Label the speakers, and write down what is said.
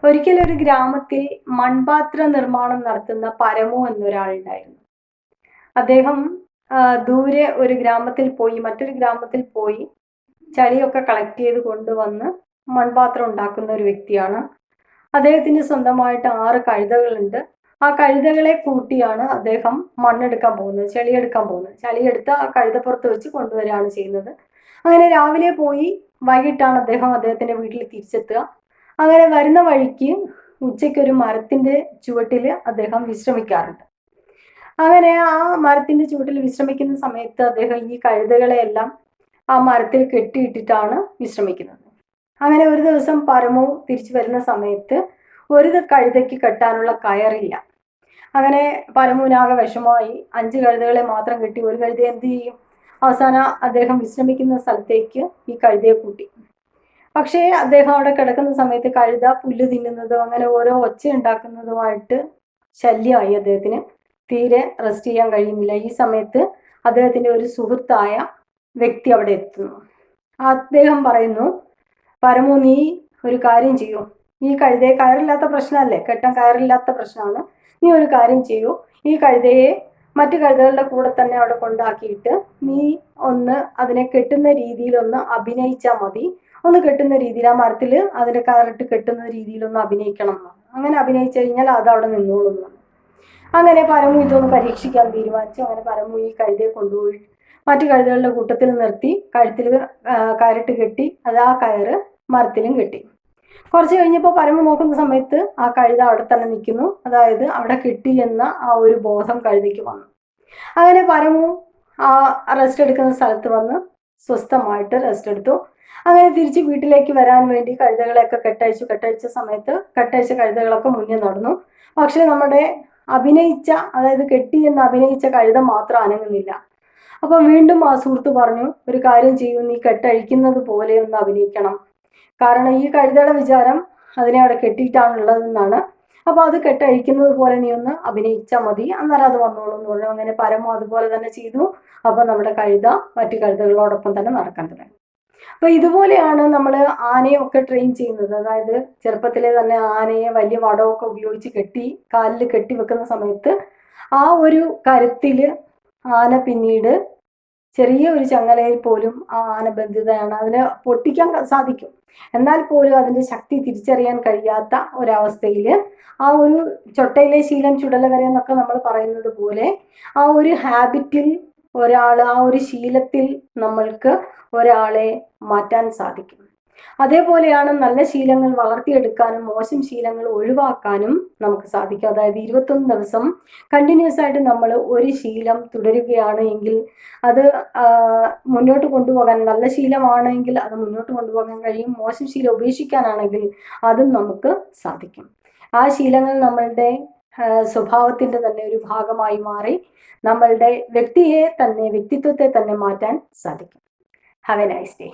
Speaker 1: ഒരിക്കലൊരു ഗ്രാമത്തിൽ മൺപാത്ര നിർമ്മാണം നടത്തുന്ന പരമു എന്നൊരാളുണ്ടായിരുന്നു. അദ്ദേഹം ദൂരെ ഒരു ഗ്രാമത്തിൽ പോയി മറ്റൊരു ഗ്രാമത്തിൽ പോയി ചളിയൊക്കെ കളക്ട് ചെയ്ത് കൊണ്ടുവന്ന് മൺപാത്രം ഉണ്ടാക്കുന്ന ഒരു വ്യക്തിയാണ്. അദ്ദേഹത്തിന് സ്വന്തമായിട്ട് 6 കഴുതകളുണ്ട്. ആ കഴുതകളെ കൂട്ടിയാണ് അദ്ദേഹം മണ്ണെടുക്കാൻ പോകുന്നത്, ചെളിയെടുക്കാൻ പോകുന്നത്. ചെളിയെടുത്ത് ആ കഴുതപ്പുറത്ത് വെച്ച് കൊണ്ടുവരികയാണ് ചെയ്യുന്നത്. അങ്ങനെ രാവിലെ പോയി വൈകിട്ടാണ് അദ്ദേഹത്തിന്റെ വീട്ടിൽ തിരിച്ചെത്തുക. അങ്ങനെ വരുന്ന വഴിക്ക് ഉച്ചയ്ക്ക് ഒരു മരത്തിന്റെ ചുവട്ടിൽ അദ്ദേഹം വിശ്രമിക്കാറുണ്ട്. അങ്ങനെ ആ മരത്തിന്റെ ചുവട്ടിൽ വിശ്രമിക്കുന്ന സമയത്ത് അദ്ദേഹം ഈ കഴുതകളെയെല്ലാം ആ മരത്തിൽ കെട്ടിയിട്ടിട്ടാണ് വിശ്രമിക്കുന്നത്. അങ്ങനെ ഒരു ദിവസം പരമു തിരിച്ചു വരുന്ന സമയത്ത് ഒരു കഴുതയ്ക്ക് കെട്ടാനുള്ള കയറില്ല. അങ്ങനെ പരമുവിനാകെ വിഷമമായി. 5 കഴുതകളെ മാത്രം കെട്ടി, ഒരു കഴുത എന്ത് ചെയ്യും? അവസാനം അദ്ദേഹം വിശ്രമിക്കുന്ന സ്ഥലത്തേക്ക് ഈ കഴുതയെ കൂട്ടി. പക്ഷേ അദ്ദേഹം അവിടെ കിടക്കുന്ന സമയത്ത് കഴുത പുല്ല് തിന്നുന്നതും അങ്ങനെ ഓരോ ഒച്ച ഉണ്ടാക്കുന്നതുമായിട്ട് ശല്യമായി. അദ്ദേഹത്തിന് തീരെ റെസ്റ്റ് ചെയ്യാൻ കഴിയുന്നില്ല. ഈ സമയത്ത് അദ്ദേഹത്തിന്റെ ഒരു സുഹൃത്തായ വ്യക്തി അവിടെ എത്തുന്നു. അദ്ദേഹം പറയുന്നു, പരമു, നീ ഒരു കാര്യം ചെയ്യൂ, ഈ കഴുതയെ, കയറില്ലാത്ത പ്രശ്നമല്ലേ, കെട്ടാൻ കയറില്ലാത്ത പ്രശ്നമാണ്, നീ ഒരു കാര്യം ചെയ്യൂ, ഈ കഴുതയെ മറ്റു കഴുതകളുടെ കൂടെ തന്നെ അവിടെ കൊണ്ടാക്കിയിട്ട് നീ ഒന്ന് അതിനെ കെട്ടുന്ന രീതിയിലൊന്ന് അഭിനയിച്ചാൽ മതി. ഒന്ന് കെട്ടുന്ന രീതിയിൽ ആ മരത്തിൽ അതിന്റെ കയറിട്ട് കെട്ടുന്ന രീതിയിലൊന്ന് അഭിനയിക്കണം. അങ്ങനെ അഭിനയിച്ചു കഴിഞ്ഞാൽ അത് അവിടെ നിന്നോളും. അങ്ങനെ പരമു ഇതൊന്ന് പരീക്ഷിക്കാൻ തീരുമാനിച്ചു. അങ്ങനെ പരമു ഈ കഴുതയെ കൊണ്ടുപോയി മറ്റു കഴുതകളുടെ കൂട്ടത്തിൽ നിർത്തി കഴുത്തിൽ കയറിട്ട് കെട്ടി. അത് ആ കയറ് മരത്തിലും കെട്ടി. കുറച്ച് കഴിഞ്ഞപ്പോൾ പരമു നോക്കുന്ന സമയത്ത് ആ കഴുത അവിടെ തന്നെ നിൽക്കുന്നു. അതായത് അവിടെ കെട്ടി എന്ന ആ ഒരു ബോധം കഴുതയ്ക്ക് വന്നു. അങ്ങനെ പരമു ആ റെസ്റ്റ് എടുക്കുന്ന സ്ഥലത്ത് വന്ന് സ്വസ്ഥമായിട്ട് റെസ്റ്റ് എടുത്തു. അങ്ങനെ തിരിച്ച് വീട്ടിലേക്ക് വരാൻ വേണ്ടി കഴുതകളെയൊക്കെ കെട്ടഴിച്ച സമയത്ത് കെട്ടഴിച്ച കഴുതകളൊക്കെ മുന്നേ നടന്നു. പക്ഷെ നമ്മുടെ അഭിനയിച്ച, അതായത് കെട്ടി എന്ന് അഭിനയിച്ച കഴുത മാത്രം അനങ്ങുന്നില്ല. അപ്പം വീണ്ടും ആ സുഹൃത്ത് പറഞ്ഞു, ഒരു കാര്യം ചെയ്യൂ, നീ കെട്ടഴിക്കുന്നത് പോലെ ഒന്ന് അഭിനയിക്കണം. കാരണം ഈ കഴുതയുടെ വിചാരം അതിനെ അവിടെ കെട്ടിയിട്ടാണുള്ളതെന്നാണ്. അപ്പോൾ അത് കെട്ടഴിക്കുന്നത് പോലെ നീ ഒന്ന് അഭിനയിച്ചാൽ മതി, അന്നേരം അത് വന്നോളൂ എന്ന് പറഞ്ഞു. അങ്ങനെ പരമു അതുപോലെ തന്നെ ചെയ്തു. അപ്പോൾ നമ്മുടെ കഴുത മറ്റു കഴുതകളോടൊപ്പം തന്നെ നടക്കാൻ തുടങ്ങി. അപ്പോൾ ഇതുപോലെയാണ് നമ്മൾ ആനയൊക്കെ ട്രെയിൻ ചെയ്യുന്നത്. അതായത് ചെറുപ്പത്തിലെ തന്നെ ആനയെ വലിയ വടമൊക്കെ ഉപയോഗിച്ച് കെട്ടി കാലിൽ കെട്ടി വെക്കുന്ന സമയത്ത് ആ ഒരു കരുത്തിൽ ആന പിന്നീട് ചെറിയ ഒരു ചങ്ങലയിൽ പോലും ആ ആന ബന്ധിതയാണ്. അതിനെ പൊട്ടിക്കാൻ സാധിക്കും, എന്നാൽ പോലും അതിൻ്റെ ശക്തി തിരിച്ചറിയാൻ കഴിയാത്ത ഒരവസ്ഥയിൽ ആ ഒരു ചൊട്ടയിലെ ശീലം ചുടല വരെ എന്നൊക്കെ നമ്മൾ പറയുന്നത് പോലെ ആ ഒരു ഹാബിറ്റിൽ ഒരാൾ, ആ ഒരു ശീലത്തിൽ നമ്മൾക്ക് ഒരാളെ മാറ്റാൻ സാധിക്കും. അതേപോലെയാണ് നല്ല ശീലങ്ങൾ വളർത്തിയെടുക്കാനും മോശം ശീലങ്ങൾ ഒഴിവാക്കാനും നമുക്ക് സാധിക്കും. അതായത് 21 ദിവസം കണ്ടിന്യൂസ് ആയിട്ട് നമ്മൾ ഒരു ശീലം തുടരുകയാണ് എങ്കിൽ അത് മുന്നോട്ട് കൊണ്ടുപോകാൻ, നല്ല ശീലമാണെങ്കിൽ അത് മുന്നോട്ട് കൊണ്ടുപോകാൻ കഴിയും. മോശം ശീലം ഉപേക്ഷിക്കാനാണെങ്കിൽ അതും നമുക്ക് സാധിക്കും. ആ ശീലങ്ങൾ നമ്മളുടെ സ്വഭാവത്തിൻ്റെ തന്നെ ഒരു ഭാഗമായി മാറി നമ്മളുടെ വ്യക്തിത്വത്തെ തന്നെ മാറ്റാൻ സാധിക്കും. Have A nice day.